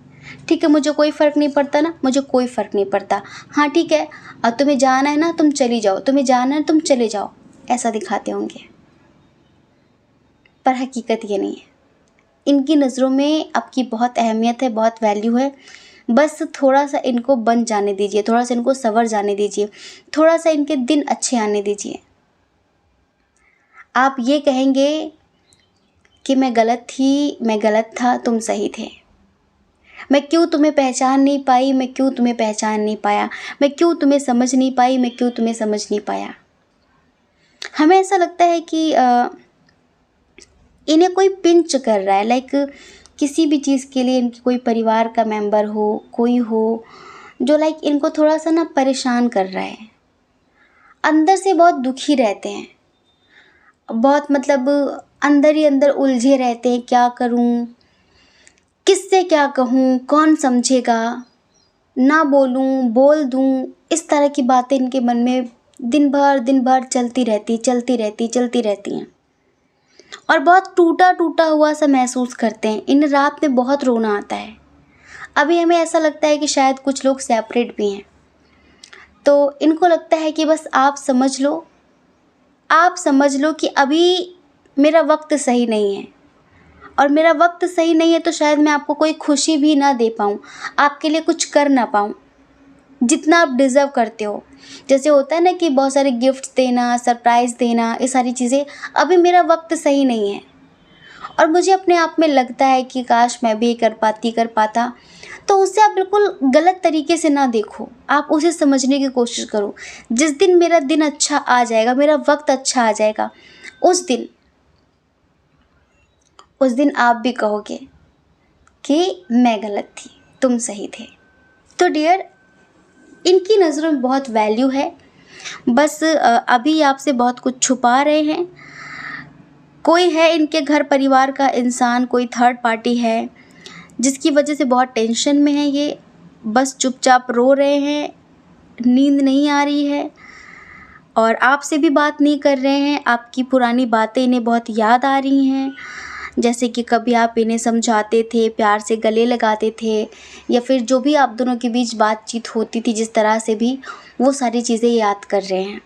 ठीक है, मुझे कोई फ़र्क नहीं पड़ता ना, मुझे कोई फ़र्क नहीं पड़ता, हाँ ठीक है, तुम्हें जाना है ना तुम चली जाओ, तुम्हें जाना है तुम चले जाओ, ऐसा दिखाते होंगे। पर हकीकत ये नहीं है। इनकी नज़रों में आपकी बहुत अहमियत है, बहुत वैल्यू है। बस थोड़ा सा इनको बन जाने दीजिए, थोड़ा सा इनको संवर जाने दीजिए, थोड़ा सा इनके दिन अच्छे आने दीजिए। आप ये कहेंगे कि मैं गलत थी, मैं गलत था, तुम सही थे, मैं क्यों तुम्हें पहचान नहीं पाई, मैं क्यों तुम्हें पहचान नहीं पाया, मैं क्यों तुम्हें समझ नहीं पाई, मैं क्यों तुम्हें समझ नहीं पाया। हमें ऐसा लगता है कि इन्हें कोई पिंच कर रहा है, लाइक किसी भी चीज़ के लिए इनकी कोई परिवार का मेंबर हो, कोई हो जो लाइक इनको थोड़ा सा ना परेशान कर रहा है। अंदर से बहुत दुखी रहते हैं, बहुत मतलब अंदर ही अंदर उलझे रहते हैं, क्या करूं, किससे क्या कहूं, कौन समझेगा, ना बोलूं, बोल दूं, इस तरह की बातें इनके मन में दिन भर चलती रहती हैं और बहुत टूटा टूटा हुआ सा महसूस करते हैं। इन रात में बहुत रोना आता है। अभी हमें ऐसा लगता है कि शायद कुछ लोग सेपरेट भी हैं, तो इनको लगता है कि बस आप समझ लो कि अभी मेरा वक्त सही नहीं है, और मेरा वक्त सही नहीं है तो शायद मैं आपको कोई खुशी भी ना दे पाऊँ, आपके लिए कुछ कर ना पाऊँ जितना आप डिज़र्व करते हो। जैसे होता है ना कि बहुत सारे गिफ्ट्स देना, सरप्राइज़ देना, ये सारी चीज़ें, अभी मेरा वक्त सही नहीं है और मुझे अपने आप में लगता है कि काश मैं भी कर पाता। तो उसे आप बिल्कुल गलत तरीके से ना देखो, आप उसे समझने की कोशिश करो। जिस दिन मेरा दिन अच्छा आ जाएगा, मेरा वक्त अच्छा आ जाएगा, उस दिन आप भी कहोगे कि मैं गलत थी, तुम सही थे। तो डियर, इनकी नज़रों में बहुत वैल्यू है, बस अभी आपसे बहुत कुछ छुपा रहे हैं। कोई है इनके घर परिवार का इंसान, कोई थर्ड पार्टी है जिसकी वजह से बहुत टेंशन में है ये, बस चुपचाप रो रहे हैं, नींद नहीं आ रही है और आपसे भी बात नहीं कर रहे हैं। आपकी पुरानी बातें इन्हें बहुत याद आ रही हैं, जैसे कि कभी आप इन्हें समझाते थे, प्यार से गले लगाते थे, या फिर जो भी आप दोनों के बीच बातचीत होती थी जिस तरह से भी, वो सारी चीज़ें याद कर रहे हैं।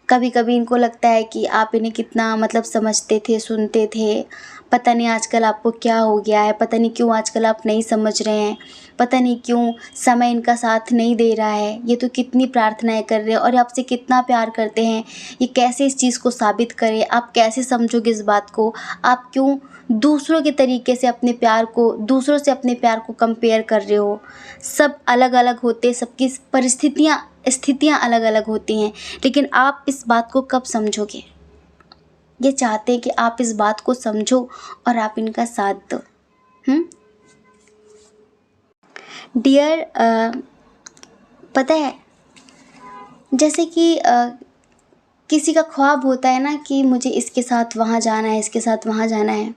कभी कभी इनको लगता है कि आप इन्हें कितना मतलब समझते थे, सुनते थे, पता नहीं आजकल आपको क्या हो गया है, पता नहीं क्यों आजकल आप नहीं समझ रहे हैं, पता नहीं क्यों समय इनका साथ नहीं दे रहा है। ये तो कितनी प्रार्थनाएं कर रहे हैं और आपसे कितना प्यार करते हैं, ये कैसे इस चीज़ को साबित करें, आप कैसे समझोगे इस बात को, आप क्यों दूसरों के तरीके से अपने प्यार को, दूसरों से अपने प्यार को कंपेयर कर रहे हो। सब अलग अलग होते, सबकी स्थितियाँ अलग अलग होती हैं, लेकिन आप इस बात को कब समझोगे। ये चाहते हैं कि आप इस बात को समझो और आप इनका साथ दो। डियर, पता है, जैसे कि किसी का ख्वाब होता है ना कि मुझे इसके साथ वहाँ जाना है, इसके साथ वहाँ जाना है।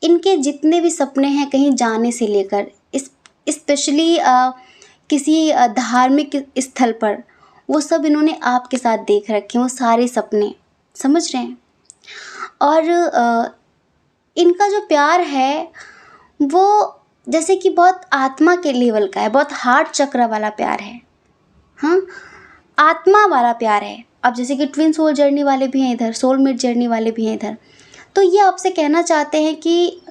इनके जितने भी सपने हैं कहीं जाने से लेकर, स्पेशली किसी धार्मिक स्थल पर, वो सब इन्होंने आपके साथ देख रखे हैं, वो सारे सपने, समझ रहे हैं। और इनका जो प्यार है वो जैसे कि बहुत आत्मा के लेवल का है, बहुत हार्ट चक्र वाला प्यार है। हाँ, आत्मा वाला प्यार है। अब जैसे कि ट्विन सोल जर्नी वाले भी हैं इधर, सोलमेट जर्नी वाले भी हैं इधर। तो ये आपसे कहना चाहते हैं कि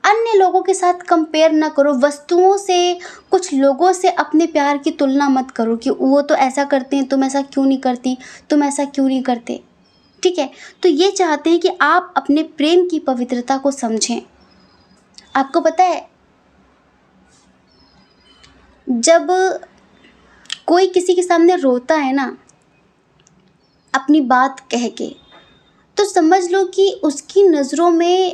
अन्य लोगों के साथ कंपेयर ना करो, वस्तुओं से, कुछ लोगों से अपने प्यार की तुलना मत करो कि वो तो ऐसा करते हैं, तुम ऐसा क्यों नहीं करती, तुम ऐसा क्यों नहीं करते। ठीक है, तो ये चाहते हैं कि आप अपने प्रेम की पवित्रता को समझें। आपको पता है, जब कोई किसी के सामने रोता है ना अपनी बात कह के, तो समझ लो कि उसकी नज़रों में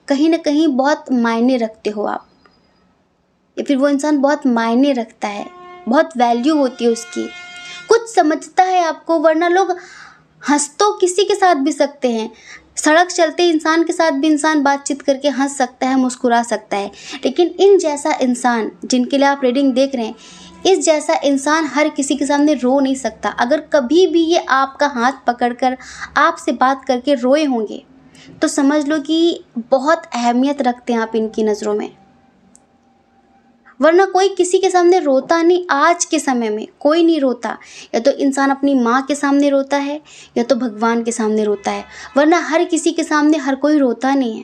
कहीं ना कहीं बहुत मायने रखते हो आप, या फिर वो इंसान बहुत मायने रखता है, बहुत वैल्यू होती है उसकी, कुछ समझता है आपको। वरना लोग हंस तो किसी के साथ भी सकते हैं, सड़क चलते इंसान के साथ भी इंसान बातचीत करके हंस सकता है, मुस्कुरा सकता है, लेकिन इन जैसा इंसान जिनके लिए आप रीडिंग देख रहे हैं, इस जैसा इंसान हर किसी के सामने रो नहीं सकता। अगर कभी भी ये आपका हाथ पकड़कर आपसे बात करके रोए होंगे तो समझ लो कि बहुत अहमियत रखते हैं आप इनकी नज़रों में। वरना कोई किसी के सामने रोता नहीं, आज के समय में कोई नहीं रोता। या तो इंसान अपनी माँ के सामने रोता है या तो भगवान के सामने रोता है, वरना हर किसी के सामने हर कोई रोता नहीं है।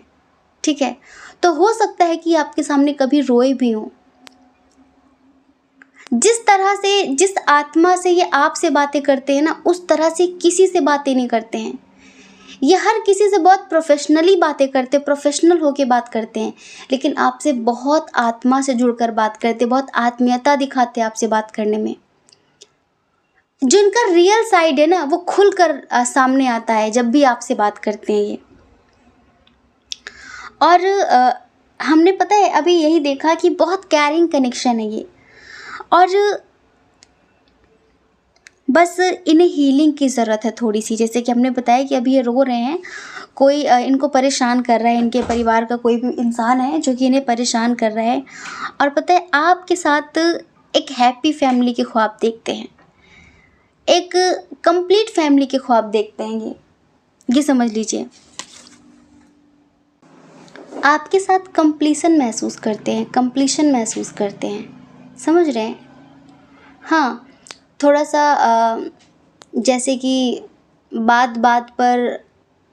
ठीक है, तो हो सकता है कि आपके सामने कभी रोए भी हों। जिस तरह से, जिस आत्मा से ये आपसे बातें करते हैं ना, उस तरह से किसी से बातें नहीं करते हैं। ये हर किसी से बहुत प्रोफेशनली बातें करते, प्रोफेशनल होके बात करते हैं, लेकिन आपसे बहुत आत्मा से जुड़कर बात करते, बहुत आत्मीयता दिखाते हैं आपसे बात करने में। जो इनका रियल साइड है ना, वो खुलकर सामने आता है जब भी आपसे बात करते हैं ये। और हमने पता है अभी यही देखा कि बहुत कैरिंग कनेक्शन है ये, और बस इन्हें हीलिंग की ज़रूरत है थोड़ी सी। जैसे कि हमने बताया कि अभी ये रो रहे हैं, कोई इनको परेशान कर रहा है, इनके परिवार का कोई भी इंसान है जो कि इन्हें परेशान कर रहा है, और पता है आपके साथ एक हैप्पी फैमिली के ख्वाब देखते हैं, एक कंप्लीट फैमिली के ख्वाब देखते हैं। ये समझ लीजिए, आपके साथ कंप्लीशन महसूस करते हैं, कंप्लीशन महसूस करते हैं, समझ रहे हैं। हाँ, थोड़ा सा जैसे कि बात बात पर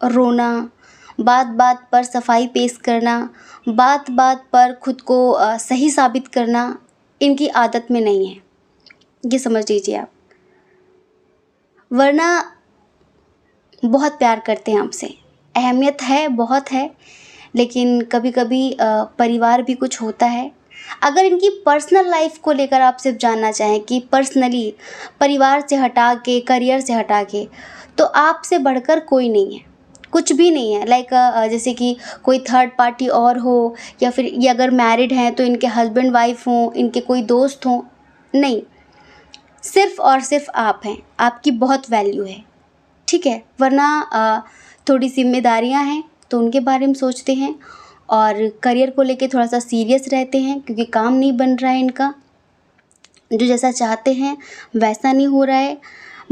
रोना, बात बात पर सफाई पेश करना, बात बात पर खुद को सही साबित करना इनकी आदत में नहीं है, ये समझ लीजिए आप। वरना बहुत प्यार करते हैं आपसे, अहमियत है, बहुत है, लेकिन कभी कभी परिवार भी कुछ होता है। अगर इनकी पर्सनल लाइफ को लेकर आप सिर्फ जानना चाहें कि पर्सनली, परिवार से हटा के, करियर से हटा के, तो आपसे बढ़कर कोई नहीं है, कुछ भी नहीं है। लाइक जैसे कि कोई थर्ड पार्टी और हो, या फिर ये अगर मैरिड हैं तो इनके हस्बैंड वाइफ हों, इनके कोई दोस्त हों, नहीं, सिर्फ और सिर्फ आप हैं, आपकी बहुत वैल्यू है। ठीक है, वरना थोड़ी जिम्मेदारियां हैं तो उनके बारे में सोचते हैं, और करियर को लेके थोड़ा सा सीरियस रहते हैं क्योंकि काम नहीं बन रहा है इनका, जो जैसा चाहते हैं वैसा नहीं हो रहा है,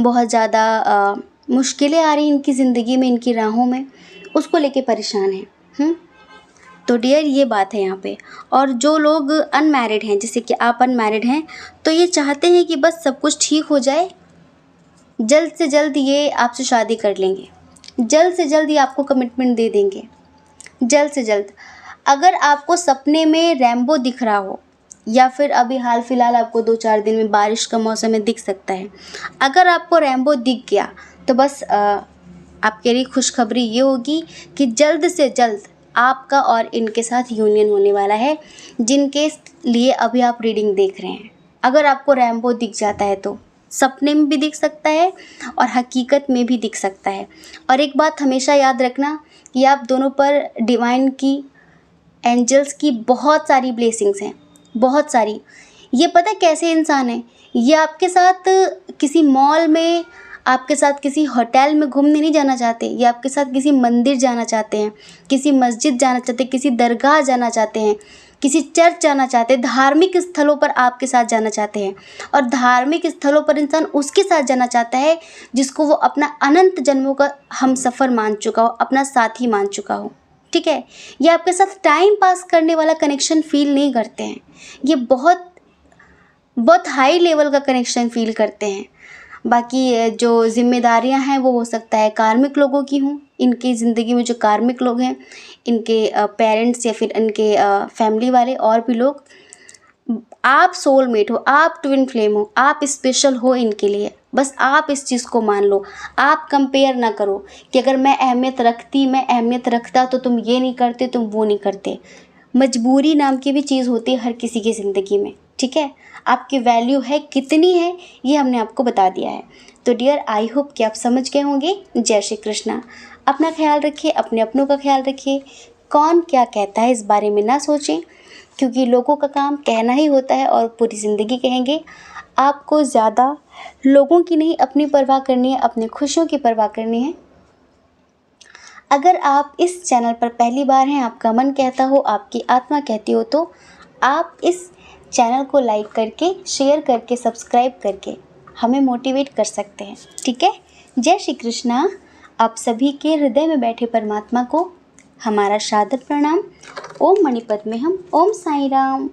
बहुत ज़्यादा मुश्किलें आ रही हैं इनकी ज़िंदगी में, इनकी राहों में, उसको लेके परेशान हैं। तो डियर, ये बात है यहाँ पे। और जो लोग अनमैरिड हैं, जैसे कि आप अनमैरिड हैं, तो ये चाहते हैं कि बस सब कुछ ठीक हो जाए, जल्द से जल्द ये आपसे शादी कर लेंगे, जल्द से जल्द ये आपको कमिटमेंट दे देंगे, जल्द से जल्द। अगर आपको सपने में रैम्बो दिख रहा हो, या फिर अभी हाल फिलहाल आपको 2-4 दिन में बारिश का मौसम में दिख सकता है, अगर आपको रैम्बो दिख गया तो बस आपके लिए खुशखबरी ये होगी कि जल्द से जल्द आपका और इनके साथ यूनियन होने वाला है, जिनके लिए अभी आप रीडिंग देख रहे हैं। अगर आपको रैम्बो दिख जाता है तो सपने में भी दिख सकता है और हकीकत में भी दिख सकता है। और एक बात हमेशा याद रखना कि आप दोनों पर डिवाइन की, एंजल्स की बहुत सारी ब्लेसिंग्स हैं, बहुत सारी। ये पता है कैसे इंसान है, ये आपके साथ किसी मॉल में, आपके साथ किसी होटल में घूमने नहीं जाना चाहते, ये आपके साथ किसी मंदिर जाना चाहते हैं, किसी मस्जिद जाना चाहते हैं, किसी दरगाह जाना चाहते हैं, किसी चर्च जाना चाहते हैं, धार्मिक स्थलों पर आपके साथ जाना चाहते हैं। और धार्मिक स्थलों पर इंसान उसके साथ जाना चाहता है जिसको वो अपना अनंत जन्मों का हमसफ़र मान चुका हो, अपना साथी मान चुका हो। ठीक है, ये आपके साथ टाइम पास करने वाला कनेक्शन फील नहीं करते हैं, ये बहुत बहुत हाई लेवल का कनेक्शन फील करते हैं। बाकी जो जिम्मेदारियां हैं वो हो सकता है कार्मिक लोगों की हों, इनकी ज़िंदगी में जो कार्मिक लोग हैं, इनके पेरेंट्स या फिर इनके फैमिली वाले और भी लोग। आप सोलमेट हो, आप ट्विन फ्लेम हो, आप स्पेशल हो इनके लिए। बस आप इस चीज़ को मान लो। आप कंपेयर ना करो कि अगर मैं अहमियत रखता तो तुम ये नहीं करते, तुम वो नहीं करते। मजबूरी नाम की भी चीज़ होती है हर किसी की ज़िंदगी में। ठीक है, आपकी वैल्यू है कितनी है ये हमने आपको बता दिया है। तो डियर, आई होप कि आप समझ गए होंगे। जय श्री कृष्णा। अपना ख्याल रखिए, अपने अपनों का ख्याल रखिए। कौन क्या कहता है इस बारे में ना सोचें, क्योंकि लोगों का काम कहना ही होता है और पूरी ज़िंदगी कहेंगे। आपको ज़्यादा लोगों की नहीं, अपनी परवाह करनी है, अपनी खुशियों की परवाह करनी है। अगर आप इस चैनल पर पहली बार हैं, आपका मन कहता हो, आपकी आत्मा कहती हो, तो आप इस चैनल को लाइक करके, शेयर करके, सब्सक्राइब करके हमें मोटिवेट कर सकते हैं। ठीक है, जय श्री कृष्णा। आप सभी के हृदय में बैठे परमात्मा को हमारा सादर प्रणाम। ओम मणिपद्मे हम, ओम साईं राम।